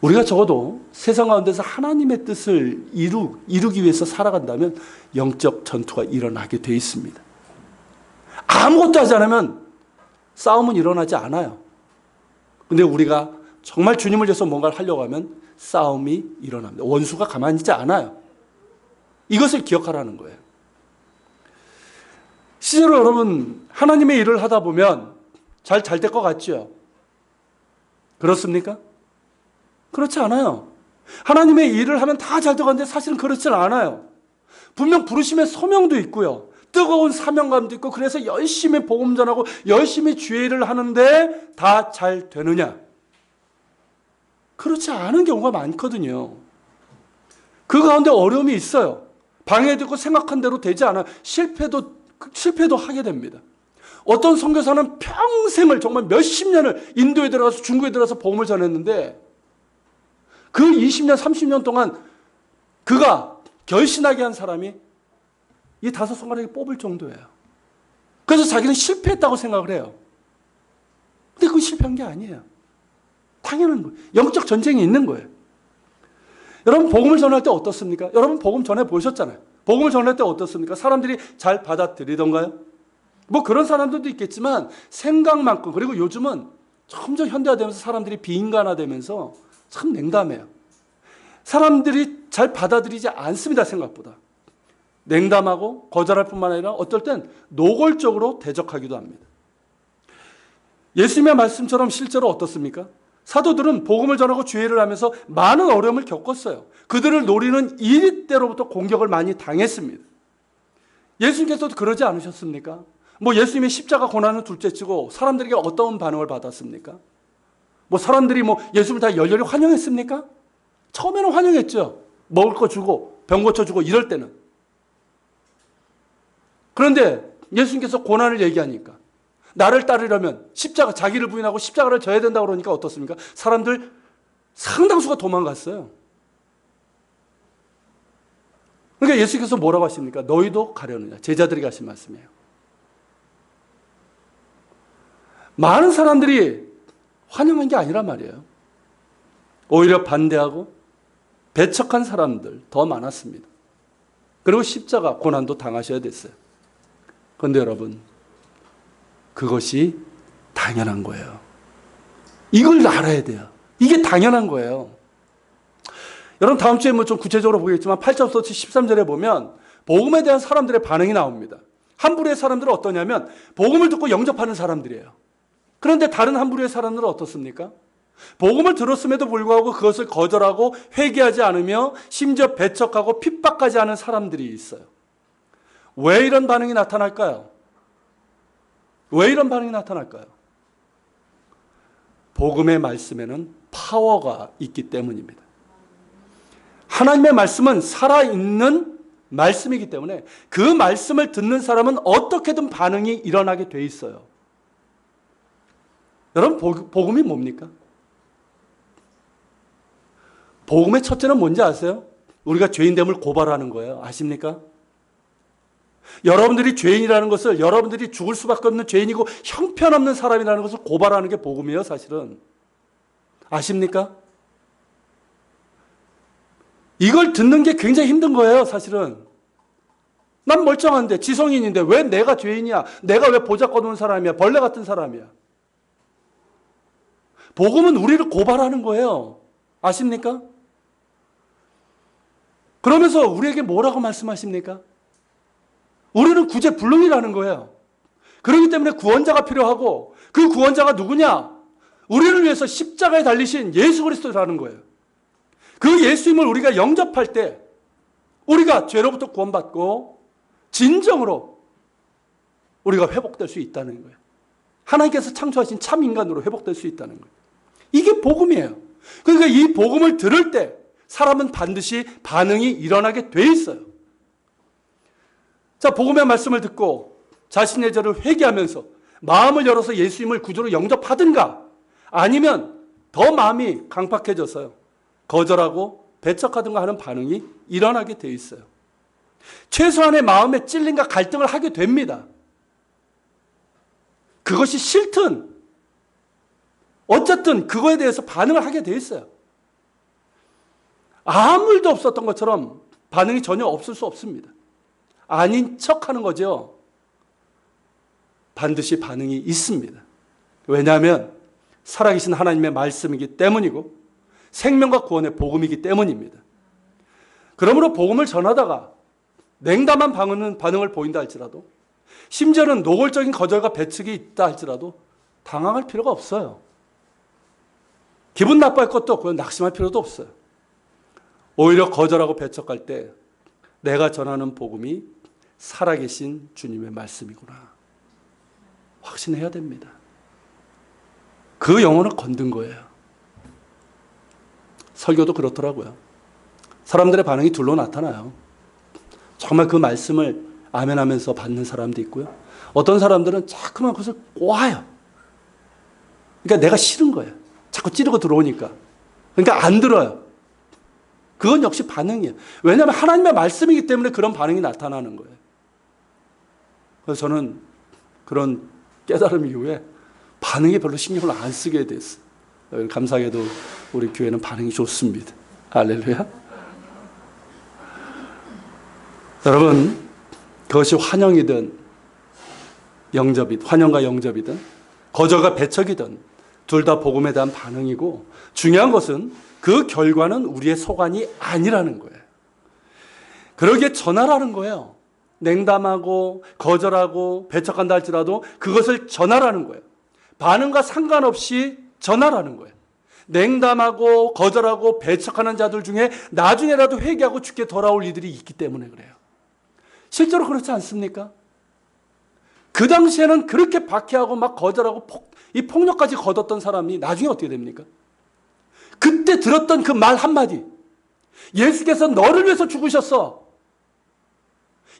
우리가 적어도 세상 가운데서 하나님의 뜻을 이루기 위해서 살아간다면 영적 전투가 일어나게 돼 있습니다. 아무것도 하지 않으면 싸움은 일어나지 않아요. 근데 우리가 정말 주님을 위해서 뭔가를 하려고 하면 싸움이 일어납니다. 원수가 가만히 있지 않아요. 이것을 기억하라는 거예요. 실제로 여러분 하나님의 일을 하다 보면 잘 될 것 같죠? 그렇습니까? 그렇지 않아요. 하나님의 일을 하면 다 잘 돼가는데 사실은 그렇지는 않아요. 분명 부르심의 소명도 있고요. 뜨거운 사명감도 있고 그래서 열심히 복음 전하고 열심히 주의 일을 하는데 다 잘 되느냐? 그렇지 않은 경우가 많거든요. 그 가운데 어려움이 있어요. 방해도 있고 생각한 대로 되지 않아요. 실패도 하게 됩니다. 어떤 선교사는 평생을 정말 몇십 년을 인도에 들어가서 중국에 들어가서 복음을 전했는데 그 20년, 30년 동안 그가 결신하게 한 사람이 이 5손가락에 뽑을 정도예요. 그래서 자기는 실패했다고 생각을 해요. 근데 그건 실패한 게 아니에요. 당연한 거예요. 영적 전쟁이 있는 거예요. 여러분 복음을 전할 때 어떻습니까? 여러분 복음 전해 보셨잖아요. 복음을 전할 때 어떻습니까? 사람들이 잘 받아들이던가요? 뭐 그런 사람들도 있겠지만 생각만큼, 그리고 요즘은 점점 현대화되면서 사람들이 비인간화되면서 참 냉담해요. 사람들이 잘 받아들이지 않습니다. 생각보다. 냉담하고 거절할 뿐만 아니라 어떨 땐 노골적으로 대적하기도 합니다. 예수님의 말씀처럼 실제로 어떻습니까? 사도들은 복음을 전하고 주의를 하면서 많은 어려움을 겪었어요. 그들을 노리는 이리때로부터 공격을 많이 당했습니다. 예수님께서도 그러지 않으셨습니까? 뭐 예수님의 십자가 고난을 둘째치고 사람들에게 어떤 반응을 받았습니까? 뭐 사람들이 뭐 예수님을 다 열렬히 환영했습니까? 처음에는 환영했죠. 먹을 거 주고 병 고쳐주고 이럴 때는. 그런데 예수님께서 고난을 얘기하니까 나를 따르려면 십자가, 자기를 부인하고 십자가를 져야 된다고 그러니까 어떻습니까? 사람들 상당수가 도망갔어요. 그러니까 예수께서 뭐라고 하십니까? 너희도 가려느냐. 제자들이 하신 말씀이에요. 많은 사람들이 환영한 게 아니란 말이에요. 오히려 반대하고 배척한 사람들 더 많았습니다. 그리고 십자가 고난도 당하셔야 됐어요. 그런데 여러분, 그것이 당연한 거예요. 이걸 알아야 돼요. 이게 당연한 거예요. 여러분 다음 주에 뭐 좀 구체적으로 보겠지만 8절부터 13절에 보면 복음에 대한 사람들의 반응이 나옵니다. 한 부류의 사람들은 어떠냐면 복음을 듣고 영접하는 사람들이에요. 그런데 다른 한 부류의 사람들은 어떻습니까? 복음을 들었음에도 불구하고 그것을 거절하고 회개하지 않으며 심지어 배척하고 핍박까지 하는 사람들이 있어요. 왜 이런 반응이 나타날까요? 왜 이런 반응이 나타날까요? 복음의 말씀에는 파워가 있기 때문입니다. 하나님의 말씀은 살아있는 말씀이기 때문에 그 말씀을 듣는 사람은 어떻게든 반응이 일어나게 돼 있어요. 여러분, 복음이 뭡니까? 복음의 첫째는 뭔지 아세요? 우리가 죄인됨을 고발하는 거예요. 아십니까? 여러분들이 죄인이라는 것을, 여러분들이 죽을 수밖에 없는 죄인이고 형편없는 사람이라는 것을 고발하는 게 복음이에요, 사실은. 아십니까? 이걸 듣는 게 굉장히 힘든 거예요, 사실은. 난 멀쩡한데, 지성인인데 왜 내가 죄인이야? 내가 왜 보잘것없는 사람이야? 벌레 같은 사람이야? 복음은 우리를 고발하는 거예요. 아십니까? 그러면서 우리에게 뭐라고 말씀하십니까? 우리는 구제불능이라는 거예요. 그렇기 때문에 구원자가 필요하고, 그 구원자가 누구냐? 우리를 위해서 십자가에 달리신 예수 그리스도라는 거예요. 그 예수님을 우리가 영접할 때 우리가 죄로부터 구원받고 진정으로 우리가 회복될 수 있다는 거예요. 하나님께서 창조하신 참 인간으로 회복될 수 있다는 거예요. 이게 복음이에요. 그러니까 이 복음을 들을 때 사람은 반드시 반응이 일어나게 돼 있어요. 자, 복음의 말씀을 듣고 자신의 죄를 회개하면서 마음을 열어서 예수님을 구주로 영접하든가, 아니면 더 마음이 강팍해져서요, 거절하고 배척하든가 하는 반응이 일어나게 돼 있어요. 최소한의 마음의 찔림과 갈등을 하게 됩니다. 그것이 싫든 어쨌든 그거에 대해서 반응을 하게 돼 있어요. 아무 일도 없었던 것처럼 반응이 전혀 없을 수 없습니다. 아닌 척하는 거죠. 반드시 반응이 있습니다. 왜냐하면 살아계신 하나님의 말씀이기 때문이고 생명과 구원의 복음이기 때문입니다. 그러므로 복음을 전하다가 냉담한 반응을 보인다 할지라도, 심지어는 노골적인 거절과 배척이 있다 할지라도 당황할 필요가 없어요. 기분 나빠할 것도 없고 낙심할 필요도 없어요. 오히려 거절하고 배척할 때 내가 전하는 복음이 살아계신 주님의 말씀이구나 확신해야 됩니다. 그 영혼을 건든 거예요. 설교도 그렇더라고요. 사람들의 반응이 둘로 나타나요. 정말 그 말씀을 아멘하면서 받는 사람도 있고요, 어떤 사람들은 자꾸만 그것을 꼬아요. 그러니까 내가 싫은 거예요. 자꾸 찌르고 들어오니까. 그러니까 안 들어요. 그건 역시 반응이에요. 왜냐하면 하나님의 말씀이기 때문에 그런 반응이 나타나는 거예요. 그래서 저는 그런 깨달음 이후에 반응에 별로 신경을 안 쓰게 됐어요. 감사하게도 우리 교회는 반응이 좋습니다. 할렐루야. 여러분, 그것이 환영과 영접이든 거절과 배척이든 둘 다 복음에 대한 반응이고, 중요한 것은 그 결과는 우리의 소관이 아니라는 거예요. 그러기에 전하라는 거예요. 냉담하고 거절하고 배척한다 할지라도 그것을 전하라는 거예요. 반응과 상관없이 전하라는 거예요. 냉담하고 거절하고 배척하는 자들 중에 나중에라도 회개하고 주께 돌아올 이들이 있기 때문에 그래요. 실제로 그렇지 않습니까? 그 당시에는 그렇게 박해하고 막 거절하고 이 폭력까지 거뒀던 사람이 나중에 어떻게 됩니까? 그때 들었던 그 말 한마디, 예수께서 너를 위해서 죽으셨어,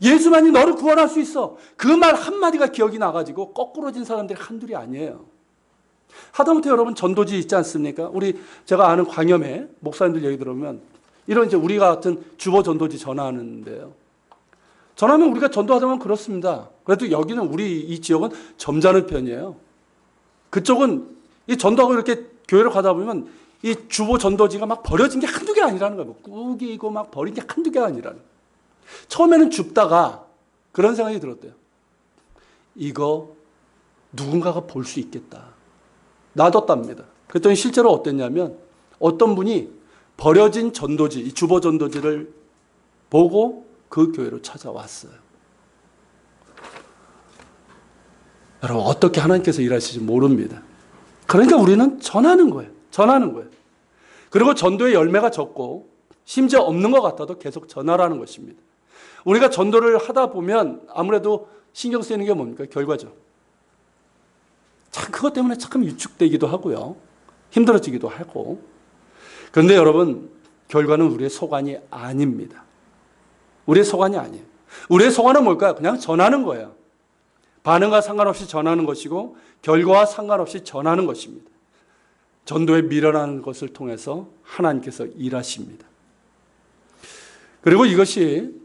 예수만이 너를 구원할 수 있어, 그 말 한마디가 기억이 나가지고 거꾸로진 사람들이 한둘이 아니에요. 하다못해 여러분 전도지 있지 않습니까? 제가 아는 광염에 목사님들 얘기 들어보면 이런 이제 우리 같은 주보 전도지 전화하는데요. 전화하면 우리가 전도하다 보면 그렇습니다. 그래도 여기는 우리 이 지역은 점잖은 편이에요. 그쪽은 이 전도하고 이렇게 교회를 가다 보면 이 주보 전도지가 막 버려진 게 한두 개 아니라는 거예요. 꾸기고 막 버린 게 한두 개가 아니라는 거예요. 처음에는 줍다가 그런 생각이 들었대요. 이거 누군가가 볼 수 있겠다. 놔뒀답니다. 그랬더니 실제로 어땠냐면 어떤 분이 버려진 전도지, 이 주보 전도지를 보고 그 교회로 찾아왔어요. 여러분, 어떻게 하나님께서 일하실지 모릅니다. 그러니까 우리는 전하는 거예요. 전하는 거예요. 그리고 전도의 열매가 적고 심지어 없는 것 같아도 계속 전하라는 것입니다. 우리가 전도를 하다 보면 아무래도 신경 쓰이는 게 뭡니까? 결과죠. 참 그것 때문에 참 위축되기도 하고요. 힘들어지기도 하고. 그런데 여러분, 결과는 우리의 소관이 아닙니다. 우리의 소관이 아니에요. 우리의 소관은 뭘까요? 그냥 전하는 거예요. 반응과 상관없이 전하는 것이고 결과와 상관없이 전하는 것입니다. 전도에 밀어나는 것을 통해서 하나님께서 일하십니다. 그리고 이것이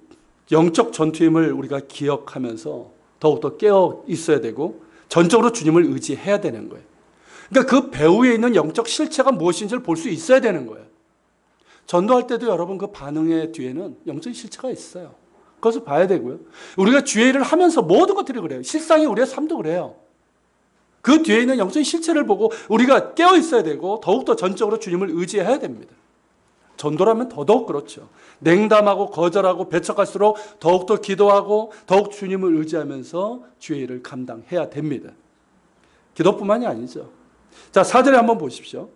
영적 전투임을 우리가 기억하면서 더욱더 깨어 있어야 되고 전적으로 주님을 의지해야 되는 거예요. 그러니까 그 배후에 있는 영적 실체가 무엇인지를 볼 수 있어야 되는 거예요. 전도할 때도 여러분 그 반응의 뒤에는 영적 실체가 있어요. 그것을 봐야 되고요. 우리가 주의 일을 하면서 모든 것들이 그래요. 실상이 우리의 삶도 그래요. 그 뒤에 있는 영적 실체를 보고 우리가 깨어 있어야 되고 더욱더 전적으로 주님을 의지해야 됩니다. 전도라면 더더욱 그렇죠. 냉담하고 거절하고 배척할수록 더욱더 기도하고 더욱 주님을 의지하면서 주의 일을 감당해야 됩니다. 기도뿐만이 아니죠. 자, 4절에 한번 보십시오.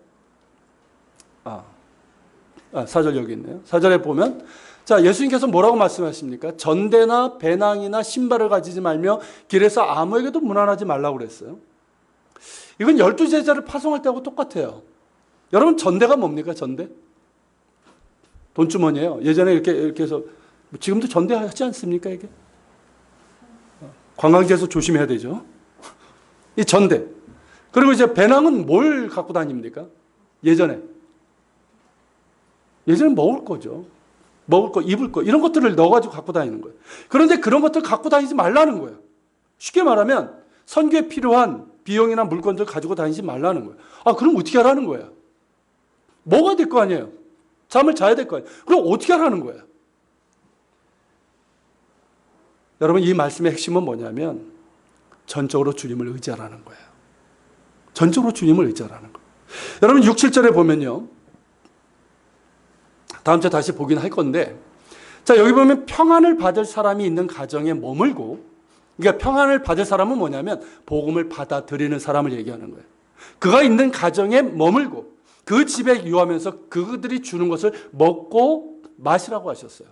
4절 여기 있네요. 4절에 보면 자, 예수님께서 뭐라고 말씀하십니까? 전대나 배낭이나 신발을 가지지 말며 길에서 아무에게도 문안하지 말라고 그랬어요. 이건 12제자를 파송할 때하고 똑같아요. 여러분, 전대가 뭡니까? 전대? 돈주머니예요. 예전에 이렇게 해서 지금도 전대하지 않습니까? 이게 관광지에서 조심해야 되죠. 이 전대. 그리고 이제 배낭은 뭘 갖고 다닙니까? 예전에 먹을 거죠. 먹을 거, 입을 거 이런 것들을 넣어가지고 갖고 다니는 거예요. 그런데 그런 것들 갖고 다니지 말라는 거예요. 쉽게 말하면 선교에 필요한 비용이나 물건들 가지고 다니지 말라는 거예요. 그럼 어떻게 하라는 거예요? 먹어야 될 거 아니에요. 잠을 자야 될 거 아니에요. 그럼 어떻게 하라는 거예요? 여러분, 이 말씀의 핵심은 뭐냐면 전적으로 주님을 의지하라는 거예요. 전적으로 주님을 의지하라는 거예요. 여러분, 6, 7절에 보면요. 다음 주에 다시 보긴 할 건데, 자, 여기 보면 평안을 받을 사람이 있는 가정에 머물고, 그러니까 평안을 받을 사람은 뭐냐면 복음을 받아들이는 사람을 얘기하는 거예요. 그가 있는 가정에 머물고 그 집에 유하면서 그들이 주는 것을 먹고 마시라고 하셨어요.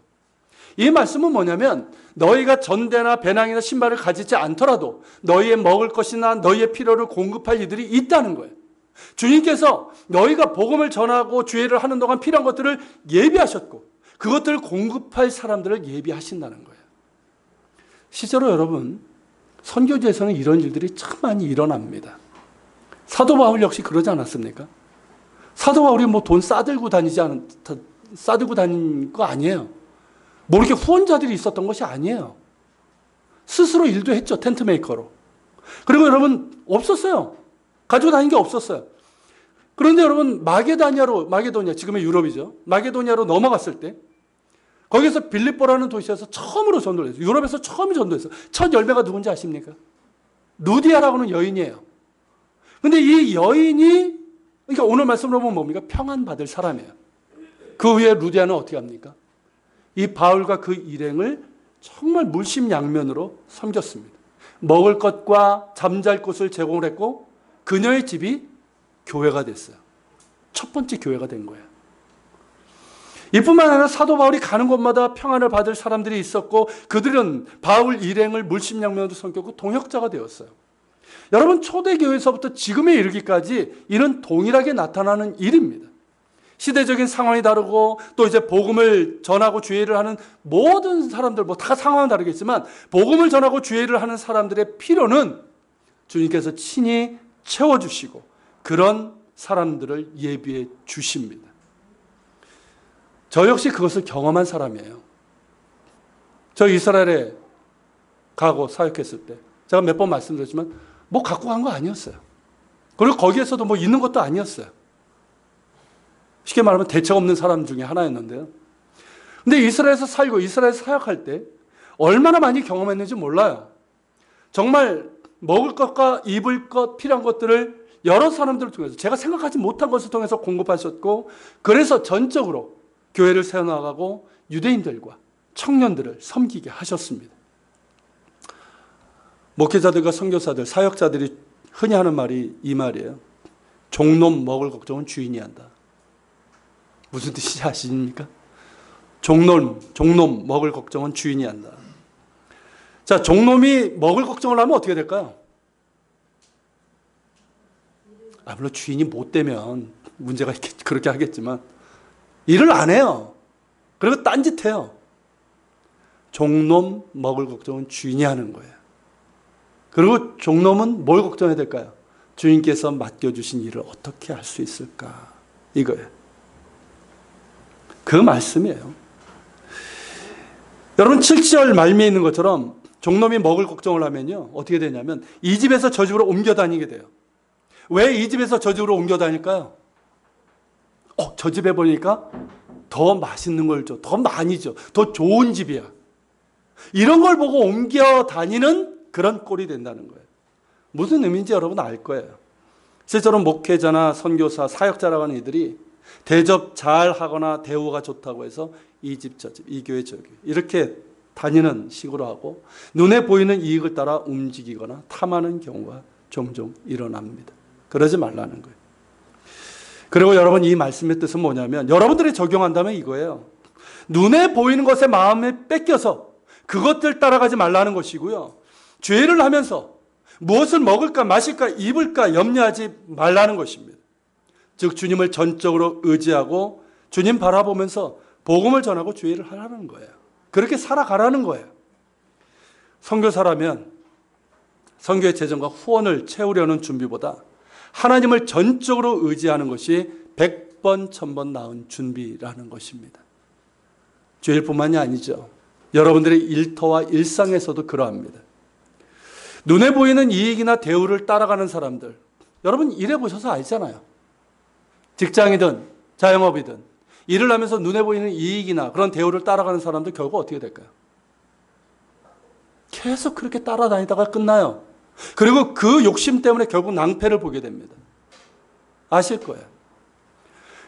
이 말씀은 뭐냐면 너희가 전대나 배낭이나 신발을 가지지 않더라도 너희의 먹을 것이나 너희의 필요를 공급할 이들이 있다는 거예요. 주님께서 너희가 복음을 전하고 주의를 하는 동안 필요한 것들을 예비하셨고 그것들을 공급할 사람들을 예비하신다는 거예요. 실제로 여러분, 선교지에서는 이런 일들이 참 많이 일어납니다. 사도 바울 역시 그러지 않았습니까? 사도 바울이 돈 싸들고 다닌 거 아니에요. 이렇게 후원자들이 있었던 것이 아니에요. 스스로 일도 했죠. 텐트 메이커로. 그리고 여러분, 없었어요. 가지고 다닌 게 없었어요. 그런데 여러분, 마게도니아, 지금의 유럽이죠. 마게도니아로 넘어갔을 때, 거기서 빌립보라는 도시에서 처음으로 전도를 했어요. 유럽에서 처음 전도했어요. 첫 열매가 누군지 아십니까? 루디아라고 하는 여인이에요. 근데 이 여인이, 그러니까 오늘 말씀으로 보면 뭡니까? 평안받을 사람이에요. 그 후에 루디아는 어떻게 합니까? 이 바울과 그 일행을 정말 물심양면으로 섬겼습니다. 먹을 것과 잠잘 곳을 제공을 했고 그녀의 집이 교회가 됐어요. 첫 번째 교회가 된 거예요. 이뿐만 아니라 사도 바울이 가는 곳마다 평안을 받을 사람들이 있었고 그들은 바울 일행을 물심양면으로 섬겼고 동역자가 되었어요. 여러분, 초대교회에서부터 지금에 이르기까지 이런 동일하게 나타나는 일입니다. 시대적인 상황이 다르고 또 이제 복음을 전하고 주의를 하는 모든 사람들, 다 상황은 다르겠지만 복음을 전하고 주의를 하는 사람들의 필요는 주님께서 친히 채워주시고 그런 사람들을 예비해 주십니다. 저 역시 그것을 경험한 사람이에요. 저 이스라엘에 가고 사역했을 때 제가 몇 번 말씀드렸지만 갖고 간 거 아니었어요. 그리고 거기에서도 있는 것도 아니었어요. 쉽게 말하면 대책 없는 사람 중에 하나였는데요. 근데 이스라엘에서 살고 이스라엘에서 사역할 때 얼마나 많이 경험했는지 몰라요. 정말 먹을 것과 입을 것, 필요한 것들을 여러 사람들을 통해서 제가 생각하지 못한 것을 통해서 공급하셨고 그래서 전적으로 교회를 세워나가고 유대인들과 청년들을 섬기게 하셨습니다. 목회자들과 선교사들, 사역자들이 흔히 하는 말이 이 말이에요. 종놈 먹을 걱정은 주인이 한다. 무슨 뜻인지 아십니까? 종놈 먹을 걱정은 주인이 한다. 자, 종놈이 먹을 걱정을 하면 어떻게 될까요? 물론 주인이 못 되면 문제가 그렇게 하겠지만 일을 안 해요. 그리고 딴짓해요. 종놈 먹을 걱정은 주인이 하는 거예요. 그리고 종놈은 뭘 걱정해야 될까요? 주인께서 맡겨주신 일을 어떻게 할 수 있을까? 이거예요. 그 말씀이에요. 여러분 7절 말미에 있는 것처럼 종놈이 먹을 걱정을 하면요. 어떻게 되냐면 이 집에서 저 집으로 옮겨 다니게 돼요. 왜 이 집에서 저 집으로 옮겨 다닐까요? 저 집에 보니까 더 맛있는 걸 줘. 더 많이 줘. 더 좋은 집이야. 이런 걸 보고 옮겨 다니는 그런 꼴이 된다는 거예요. 무슨 의미인지 여러분 알 거예요. 실제로 목회자나 선교사, 사역자라고 하는 이들이 대접 잘 하거나 대우가 좋다고 해서 이 집 저 집, 이 교회 저 교회 이렇게 다니는 식으로 하고 눈에 보이는 이익을 따라 움직이거나 탐하는 경우가 종종 일어납니다. 그러지 말라는 거예요. 그리고 여러분 이 말씀의 뜻은 뭐냐면 여러분들이 적용한다면 이거예요. 눈에 보이는 것에 마음에 뺏겨서 그것들 따라가지 말라는 것이고요. 죄를 하면서 무엇을 먹을까 마실까 입을까 염려하지 말라는 것입니다. 즉 주님을 전적으로 의지하고 주님 바라보면서 복음을 전하고 죄를 하라는 거예요. 그렇게 살아가라는 거예요. 선교사라면 선교의 재정과 후원을 채우려는 준비보다 하나님을 전적으로 의지하는 것이 100번 1000번 나은 준비라는 것입니다. 죄일뿐만이 아니죠. 여러분들의 일터와 일상에서도 그러합니다. 눈에 보이는 이익이나 대우를 따라가는 사람들, 여러분 일해보셔서 알잖아요. 직장이든 자영업이든 일을 하면서 눈에 보이는 이익이나 그런 대우를 따라가는 사람들 결국 어떻게 될까요? 계속 그렇게 따라다니다가 끝나요. 그리고 그 욕심 때문에 결국 낭패를 보게 됩니다. 아실 거예요.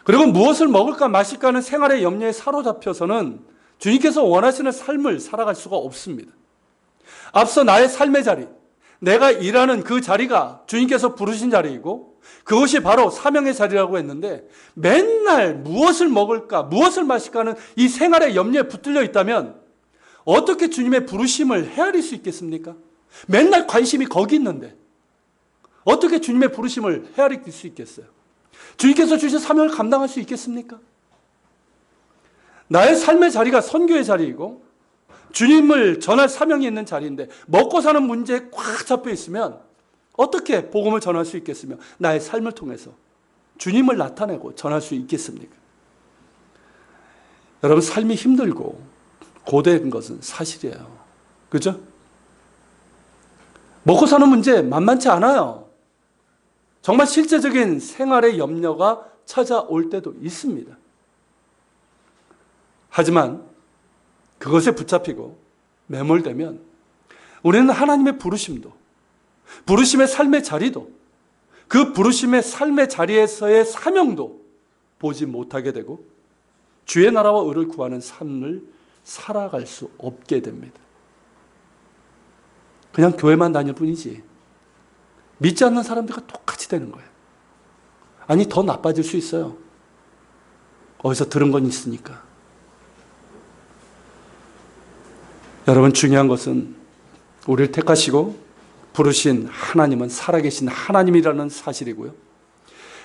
그리고 무엇을 먹을까 마실까 하는 생활의 염려에 사로잡혀서는 주님께서 원하시는 삶을 살아갈 수가 없습니다. 앞서 나의 삶의 자리, 내가 일하는 그 자리가 주님께서 부르신 자리이고 그것이 바로 사명의 자리라고 했는데 맨날 무엇을 먹을까, 무엇을 마실까 하는 이 생활의 염려에 붙들려 있다면 어떻게 주님의 부르심을 헤아릴 수 있겠습니까? 맨날 관심이 거기 있는데 어떻게 주님의 부르심을 헤아릴 수 있겠어요? 주님께서 주신 사명을 감당할 수 있겠습니까? 나의 삶의 자리가 선교의 자리이고 주님을 전할 사명이 있는 자리인데 먹고 사는 문제에 꽉 잡혀 있으면 어떻게 복음을 전할 수 있겠으며 나의 삶을 통해서 주님을 나타내고 전할 수 있겠습니까? 여러분 삶이 힘들고 고된 것은 사실이에요. 그죠? 먹고 사는 문제 만만치 않아요. 정말 실제적인 생활의 염려가 찾아올 때도 있습니다. 하지만 그것에 붙잡히고 매몰되면 우리는 하나님의 부르심도 부르심의 삶의 자리도 그 부르심의 삶의 자리에서의 사명도 보지 못하게 되고 주의 나라와 의를 구하는 삶을 살아갈 수 없게 됩니다. 그냥 교회만 다닐 뿐이지 믿지 않는 사람들과 똑같이 되는 거예요. 아니 더 나빠질 수 있어요. 어디서 들은 건 있으니까. 여러분 중요한 것은 우리를 택하시고 부르신 하나님은 살아계신 하나님이라는 사실이고요.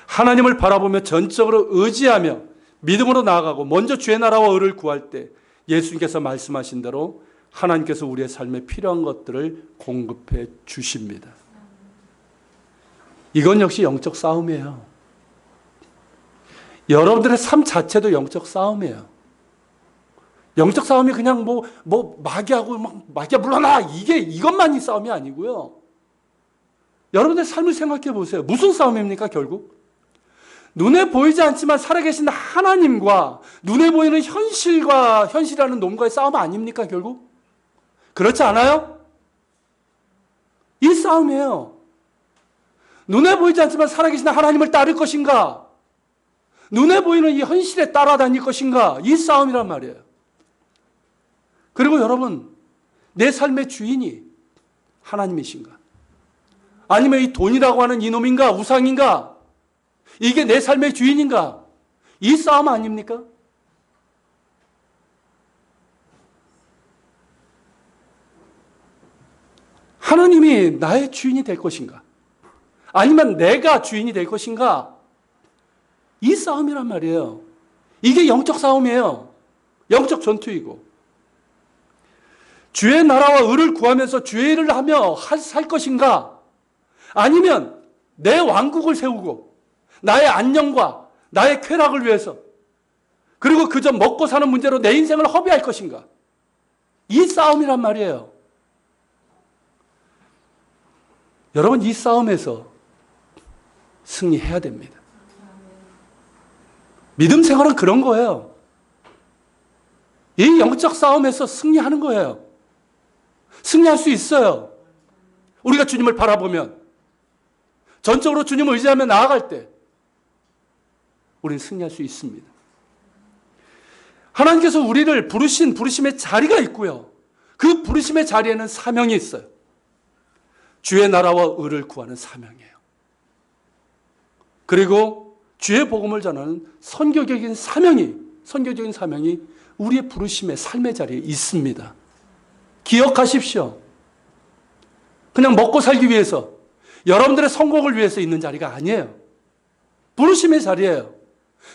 하나님을 바라보며 전적으로 의지하며 믿음으로 나아가고 먼저 주의 나라와 의를 구할 때 예수님께서 말씀하신 대로 하나님께서 우리의 삶에 필요한 것들을 공급해 주십니다. 이건 역시 영적 싸움이에요. 여러분들의 삶 자체도 영적 싸움이에요. 영적 싸움이 그냥 마귀하고 마귀야 물러나 이것만이 싸움이 아니고요. 여러분의 삶을 생각해 보세요. 무슨 싸움입니까 결국? 눈에 보이지 않지만 살아계신 하나님과 눈에 보이는 현실이라는 놈과의 싸움 아닙니까 결국? 그렇지 않아요? 이 싸움이에요. 눈에 보이지 않지만 살아계신 하나님을 따를 것인가? 눈에 보이는 이 현실에 따라다닐 것인가? 이 싸움이란 말이에요. 그리고 여러분, 내 삶의 주인이 하나님이신가? 아니면 이 돈이라고 하는 이놈인가? 우상인가? 이게 내 삶의 주인인가? 이 싸움 아닙니까? 하나님이 나의 주인이 될 것인가? 아니면 내가 주인이 될 것인가? 이 싸움이란 말이에요. 이게 영적 싸움이에요. 영적 전투이고. 주의 나라와 의를 구하면서 주의 일을 하며 살 것인가? 아니면 내 왕국을 세우고 나의 안녕과 나의 쾌락을 위해서, 그리고 그저 먹고 사는 문제로 내 인생을 허비할 것인가? 이 싸움이란 말이에요. 여러분, 이 싸움에서 승리해야 됩니다. 믿음 생활은 그런 거예요. 이 영적 싸움에서 승리하는 거예요. 승리할 수 있어요. 우리가 주님을 바라보면, 전적으로 주님을 의지하며 나아갈 때 우리는 승리할 수 있습니다. 하나님께서 우리를 부르신 부르심의 자리가 있고요. 그 부르심의 자리에는 사명이 있어요. 주의 나라와 의를 구하는 사명이에요. 그리고 주의 복음을 전하는 선교적인 사명이 우리의 부르심의 삶의 자리에 있습니다. 기억하십시오. 그냥 먹고 살기 위해서, 여러분들의 성공을 위해서 있는 자리가 아니에요. 부르심의 자리예요.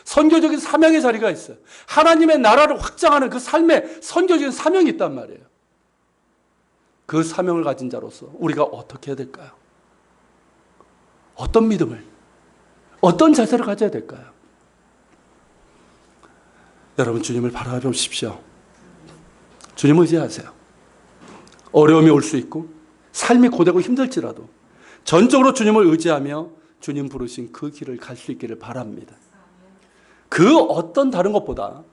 선교적인 사명의 자리가 있어요. 하나님의 나라를 확장하는 그 삶의 선교적인 사명이 있단 말이에요. 그 사명을 가진 자로서 우리가 어떻게 해야 될까요? 어떤 믿음을, 어떤 자세를 가져야 될까요? 여러분, 주님을 바라보십시오. 주님 의지하세요. 어려움이 올 수 있고 삶이 고되고 힘들지라도 전적으로 주님을 의지하며 주님 부르신 그 길을 갈 수 있기를 바랍니다. 그 어떤 다른 것보다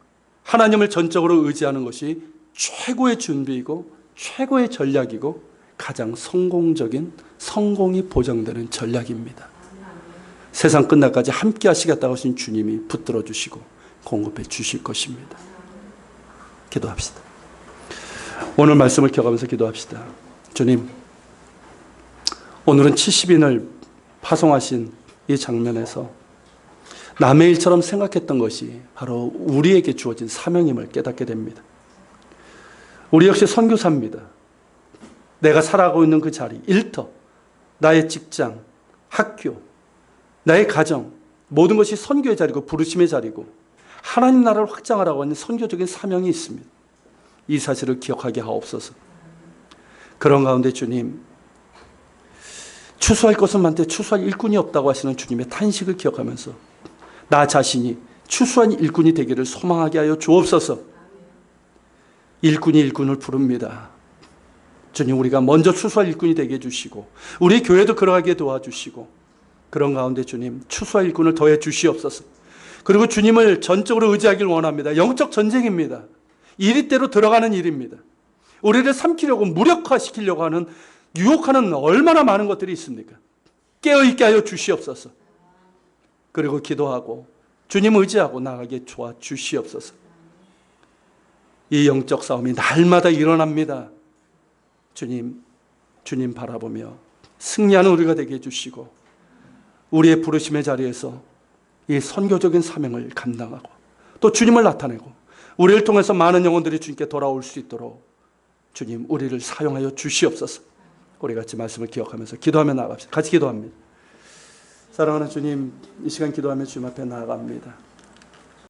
하나님을 전적으로 의지하는 것이 최고의 준비이고 최고의 전략이고 가장 성공이 보장되는 전략입니다. 세상 끝날까지 함께 하시겠다고 하신 주님이 붙들어 주시고 공급해 주실 것입니다. 기도합시다. 오늘 말씀을 기억하면서 기도합시다. 주님, 오늘은 70인을 파송하신 이 장면에서 남의 일처럼 생각했던 것이 바로 우리에게 주어진 사명임을 깨닫게 됩니다. 우리 역시 선교사입니다. 내가 살아가고 있는 그 자리, 일터, 나의 직장, 학교, 나의 가정, 모든 것이 선교의 자리고 부르심의 자리고 하나님 나라를 확장하라고 하는 선교적인 사명이 있습니다. 이 사실을 기억하게 하옵소서. 그런 가운데 주님, 추수할 것은 많되 추수할 일꾼이 없다고 하시는 주님의 탄식을 기억하면서 나 자신이 추수한 일꾼이 되기를 소망하게 하여 주옵소서. 일꾼이 일꾼을 부릅니다. 주님, 우리가 먼저 추수할 일꾼이 되게 해주시고 우리 교회도 걸어가게 도와주시고 그런 가운데 주님, 추수할 일꾼을 더해 주시옵소서. 그리고 주님을 전적으로 의지하길 원합니다. 영적 전쟁입니다. 이리대로 들어가는 일입니다. 우리를 삼키려고 무력화시키려고 하는 유혹하는 얼마나 많은 것들이 있습니까? 깨어있게 하여 주시옵소서. 그리고 기도하고 주님 의지하고 나가게 도와주시옵소서. 이 영적 싸움이 날마다 일어납니다. 주님 바라보며 승리하는 우리가 되게 해주시고 우리의 부르심의 자리에서 이 선교적인 사명을 감당하고 또 주님을 나타내고 우리를 통해서 많은 영혼들이 주님께 돌아올 수 있도록 주님 우리를 사용하여 주시옵소서. 우리 같이 말씀을 기억하면서 기도하며 나아갑시다. 같이 기도합니다. 사랑하는 주님, 이 시간 기도하며 주님 앞에 나아갑니다.